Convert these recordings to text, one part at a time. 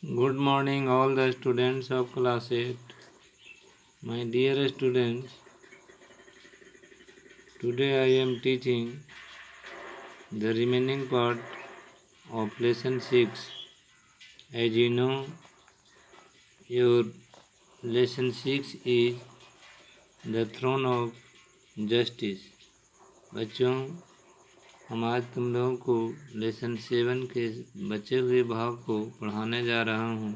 Good morning, all the students of class 8. My dear students, today I am teaching the remaining part of lesson 6. As you know, your lesson 6 is the throne of justice. बच्चों, हम आज तुम लोगों को lesson 7 के बचे हुए भाग को पढ़ाने जा रहा हूँ।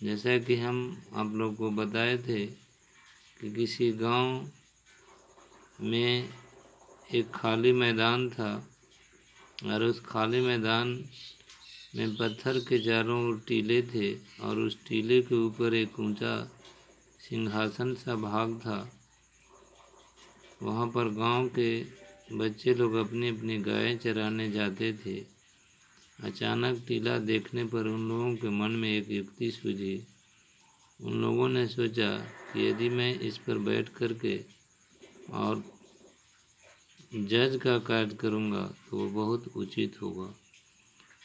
जैसा कि हम आप लोग को बताए थे कि किसी गांव में एक खाली मैदान था और उस खाली मैदान में पत्थर के चारों ओर टीले थे और उस टीले के ऊपर एक ऊंचा सिंहासन सा भाग था। वहाँ पर गांव के बच्चे लोग अपनी अपनी गायें चराने जाते थे। अचानक टीला देखने पर उन लोगों के मन में एक युक्ति सूझी। उन लोगों ने सोचा कि यदि मैं इस पर बैठ कर के और जज का कार्य करूँगा तो वो बहुत उचित होगा,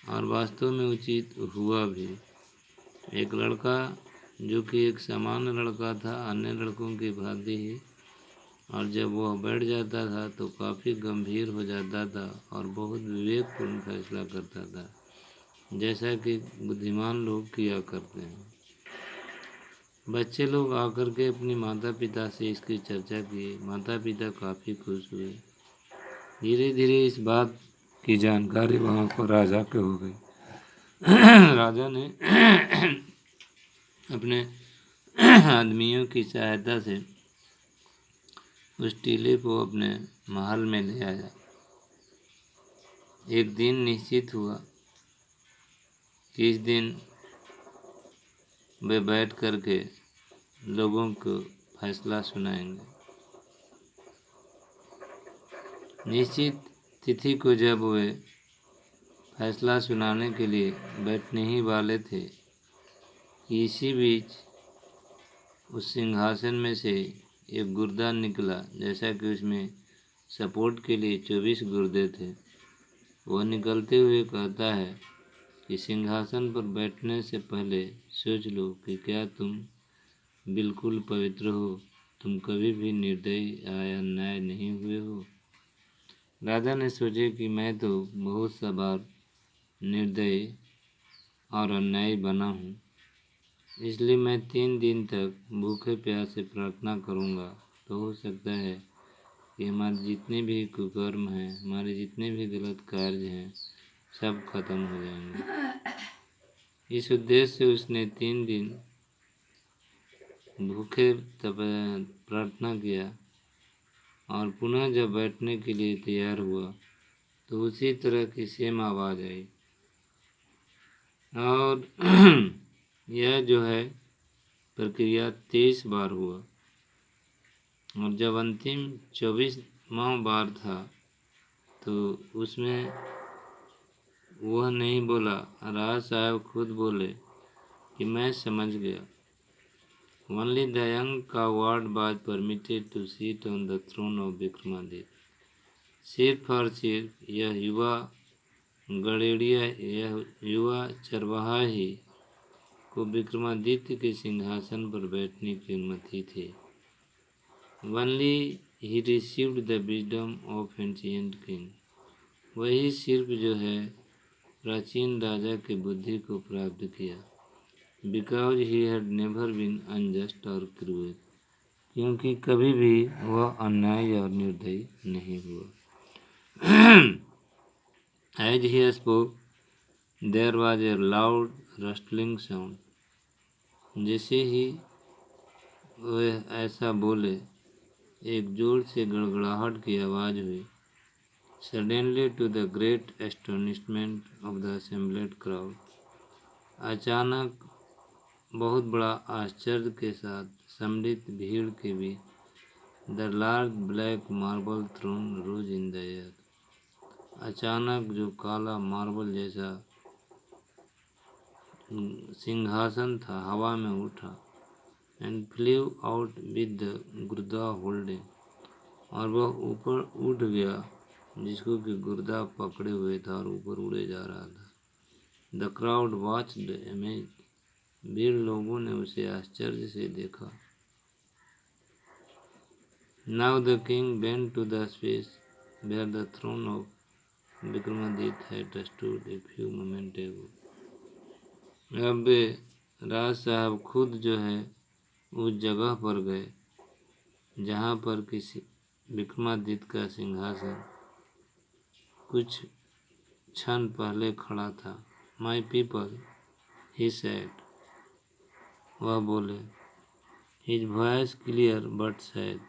और वास्तव में उचित हुआ भी। एक लड़का जो कि एक सामान्य लड़का था, अन्य लड़कों की भांति ही, और जब वह बैठ जाता था तो काफ़ी गंभीर हो जाता था और बहुत विवेकपूर्ण फैसला करता था, जैसा कि बुद्धिमान लोग किया करते हैं। बच्चे लोग आकर के अपने माता पिता से इसकी चर्चा किए। माता पिता काफ़ी खुश हुए। धीरे धीरे इस बात की जानकारी वहाँ पर राजा को हो गई। राजा ने अपने आदमियों की सहायता से उस टीले को अपने महल में ले आया। एक दिन निश्चित हुआ कि इस दिन वे बैठ कर के लोगों को फैसला सुनाएंगे। निश्चित तिथि को जब वे फैसला सुनाने के लिए बैठने ही वाले थे, इसी बीच उस सिंहासन में से एक गुर्दा निकला, जैसा कि उसमें सपोर्ट के लिए 24 गुर्दे थे। वह निकलते हुए कहता है कि सिंहासन पर बैठने से पहले सोच लो कि क्या तुम बिल्कुल पवित्र हो, तुम कभी भी निर्दयी या अन्याय नहीं हुए हो। राजा ने सोचे कि मैं तो बहुत सा बार निर्दयी और अन्यायी बना हूँ, इसलिए मैं 3 दिन तक भूखे प्यासे प्रार्थना करूँगा, तो हो सकता है कि हमारे जितने भी कुकर्म हैं, हमारे जितने भी गलत कार्य हैं, सब खत्म हो जाएंगे। इस उद्देश्य से उसने 3 दिन भूखे प्रार्थना किया और पुनः जब बैठने के लिए तैयार हुआ तो उसी तरह की सेम आवाज़ आई, और यह जो है प्रक्रिया 23 बार हुआ। और जब अंतिम 24वां बार था तो उसमें वह नहीं बोला, राज साहब खुद बोले कि मैं समझ गया। Only the young coward was permitted to sit on the throne of Vikramaditya. सिर्फ और सिर्फ यह युवा गड़ेड़िया, यह युवा चरवाहा ही को विक्रमादित्य के सिंहासन पर बैठने की अनुमति थी। Only he received the wisdom of ancient king। वही सिर्फ जो है प्राचीन राजा की बुद्धि को प्राप्त किया। Because he had never been unjust or cruel। क्योंकि कभी भी वह अन्याय और निर्दयी नहीं हुआ। As he spoke, there was a loud rustling sound। जैसे ही वह ऐसा बोले, एक जोर से गड़गड़ाहट की आवाज़ हुई। Suddenly, to the great astonishment of the assembled crowd। अचानक बहुत बड़ा आश्चर्य के साथ सम्मिलित भीड़ के बीच, the large black marble throne rose in the air. अचानक जो काला मार्बल जैसा सिंहासन था हवा में उठा, एंड फ्लेव आउट विद द गुर्दा होल्डिंग। और वह ऊपर उठ गया जिसको कि गुर्दा पकड़े हुए था और ऊपर उड़े जा रहा था। The crowd watched amaze. भीड़ लोगों ने उसे आश्चर्य से देखा। Now the king bent to the space where the throne of Vikramaditya had stood a few moment ago. अब राज साहब खुद जो है उस जगह पर गए जहाँ पर किसी विक्रमादित्य का सिंहासन कुछ क्षण पहले खड़ा था। माई पीपल, ही सेड, वह बोले। His voice clear but sad,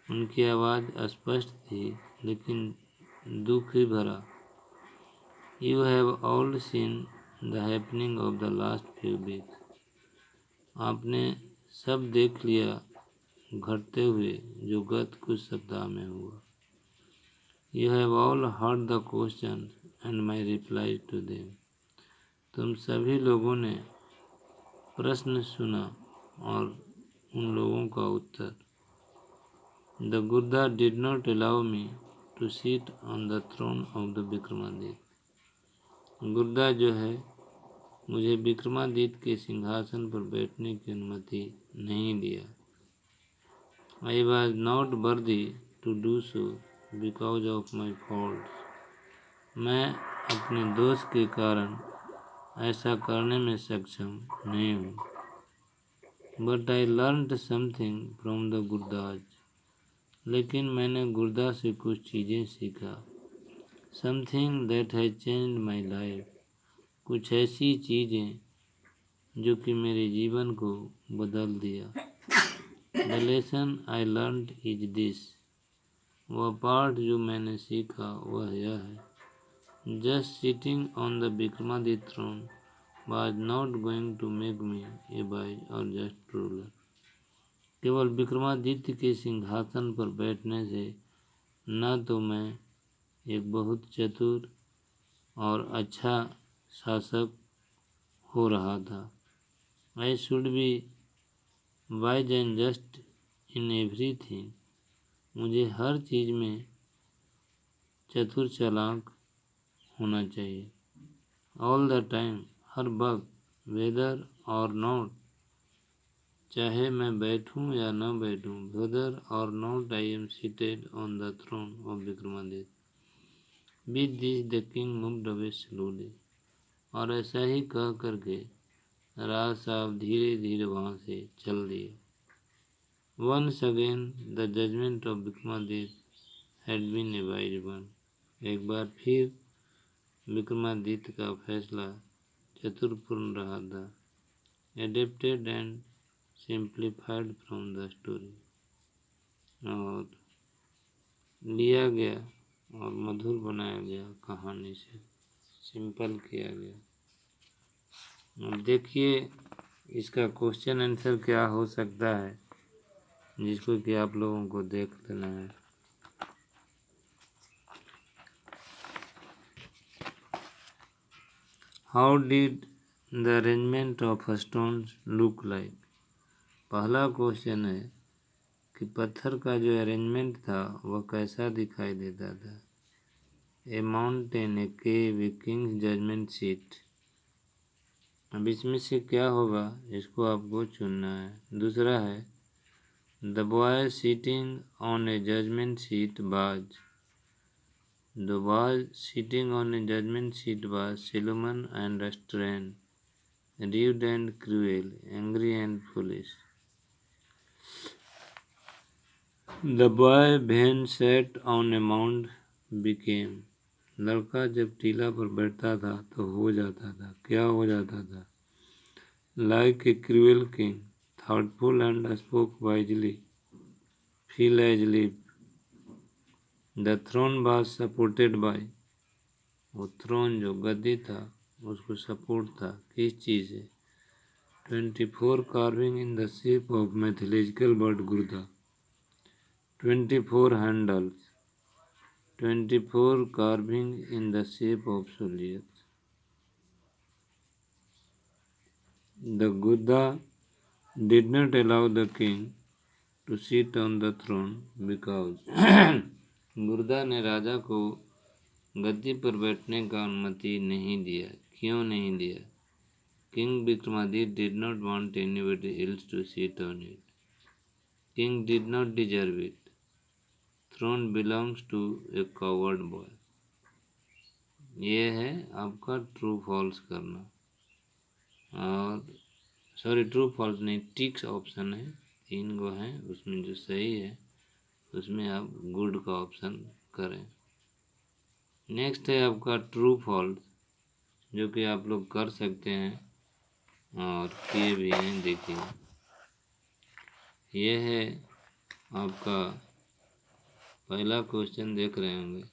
उनकी आवाज़ स्पष्ट थी लेकिन दुख ही भरा। You have all seen the happening of the last few weeks, आपने सब देख लिया घटते हुए जो गत कुछ सप्ताह में हुआ। You have all heard the question and my reply to them, तुम सभी लोगों ने प्रश्न सुना और उन लोगों का उत्तर। द गुर्दा did not allow me to sit on the throne of the Vikramaditya, गुर्दा जो है मुझे विक्रमादित्य के सिंहासन पर बैठने की अनुमति नहीं दिया। I was not worthy to do so because of my faults, मैं अपने दोष के कारण ऐसा करने में सक्षम नहीं हूँ। But I learned something from the गुर्दाज, लेकिन मैंने गुर्दा से कुछ चीज़ें सीखा। Something that has changed my life, कुछ ऐसी चीज़ें जो कि मेरे जीवन को बदल दिया। The lesson I learned is this, वह पाठ जो मैंने सीखा वह यह है। Just sitting on the Vikramaditya throne was not going to make me a wise or just ruler, केवल विक्रमादित्य के सिंहासन पर बैठने से न तो मैं एक बहुत चतुर और अच्छा शासक हो रहा था। I should be wise and just in everything, मुझे हर चीज़ में चतुर चालाक होना चाहिए। ऑल द टाइम, हर वक्त, वेदर और नॉट, चाहे मैं बैठूं या न बैठूं, whether or not I am seated on the throne of Vikramaditya. With this the king moved away slowly, और ऐसा ही कह करके राज साहब धीरे धीरे वहाँ से चल दिए। Once again the judgment of Vikramaditya had been a wise one, एक बार फिर विक्रमादित्य का फैसला चतुरपूर्ण रहा था। Adapted and simplified from the story, और लिया गया और मधुर बनाया गया कहानी से, सिंपल किया गया। अब देखिए इसका क्वेश्चन आंसर क्या हो सकता है, जिसको कि आप लोगों को देख लेना है। How did the arrangement of stones look like, पहला क्वेश्चन है कि पत्थर का जो अरेंजमेंट था वह कैसा दिखाई देता था। A mountain, a cave, a king's judgement seat, अब इसमें से क्या होगा इसको आपको चुनना है। दूसरा है the boy sitting on a judgment seat was, the boy sitting on a judgment seat was Solomon and restrained, rude and cruel, angry and foolish. The boy when sat on a mound became, लड़का जब टीला पर बैठता था तो हो जाता था, क्या हो जाता था। Like a cruel king, thoughtful and spoke wisely, feel as live. The throne was supported by, वो थ्रोन जो गद्दी था उसको सपोर्ट था किस चीज़ से। 24 carving in the shape of mythological bird गुर्दा, 24 handles, 24 carving in the shape of soldiers. The Gurda did not allow the king to sit on the throne because गुर्दा ने राजा को गद्दी पर बैठने का अनुमति नहीं दिया, क्यों नहीं दिया? King Vikramaditya did not want anybody else to sit on it. King did not deserve it. Throne belongs to a coward boy. ये है आपका ट्रू फॉल्स करना। और सॉरी, ट्रू फॉल्स नहीं, टिक्स ऑप्शन है, 3 गो हैं, उसमें जो सही है उसमें आप गुड का ऑप्शन करें। नेक्स्ट है आपका ट्रू फॉल्स, जो कि आप लोग कर सकते हैं और किए भी हैं। देखिए, ये है आपका पहला क्वेश्चन, देख रहे होंगे।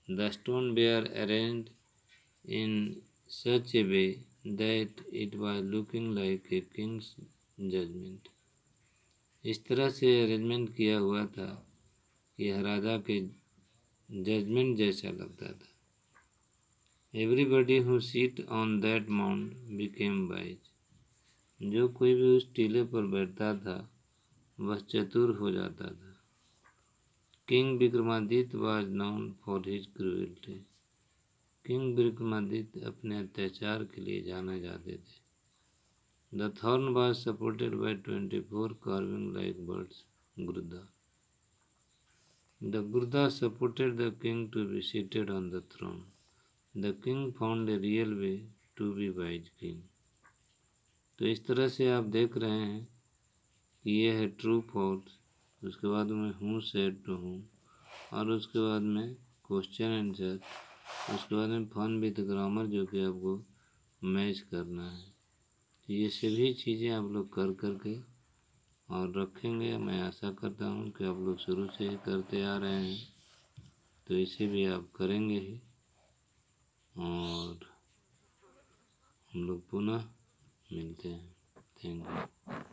The stone were arranged in such a way that it was looking like a king's judgment. इस तरह से अरेंजमेंट किया हुआ था कि यह राजा के जजमेंट जैसा लगता था। Everybody who seat on that mount became wise. जो कोई भी उस टीले पर बैठता था वह चतुर हो जाता था। King Vikramaditya was known for his cruelty. King Vikramaditya अपने अत्याचार के लिए जाने जाते थे। The thorn was supported by 24 carving like birds, Gurda. The Gurda supported the king to be seated on the throne. The king found a real way to be wise king. तो इस तरह से आप देख रहे हैं कि ये है ट्रू फॉल्स। उसके बाद में हूँ सेड टू हूँ, और उसके बाद में क्वेश्चन आंसर, उसके बाद में फन विद ग्रामर, जो कि आपको मैच करना है। तो ये सभी चीज़ें आप लोग कर करके और रखेंगे। मैं आशा करता हूँ कि आप लोग शुरू से ही करते आ रहे हैं, तो इसे भी आप करेंगे ही। और हम लोग पुनः मिलते हैं। Thank you.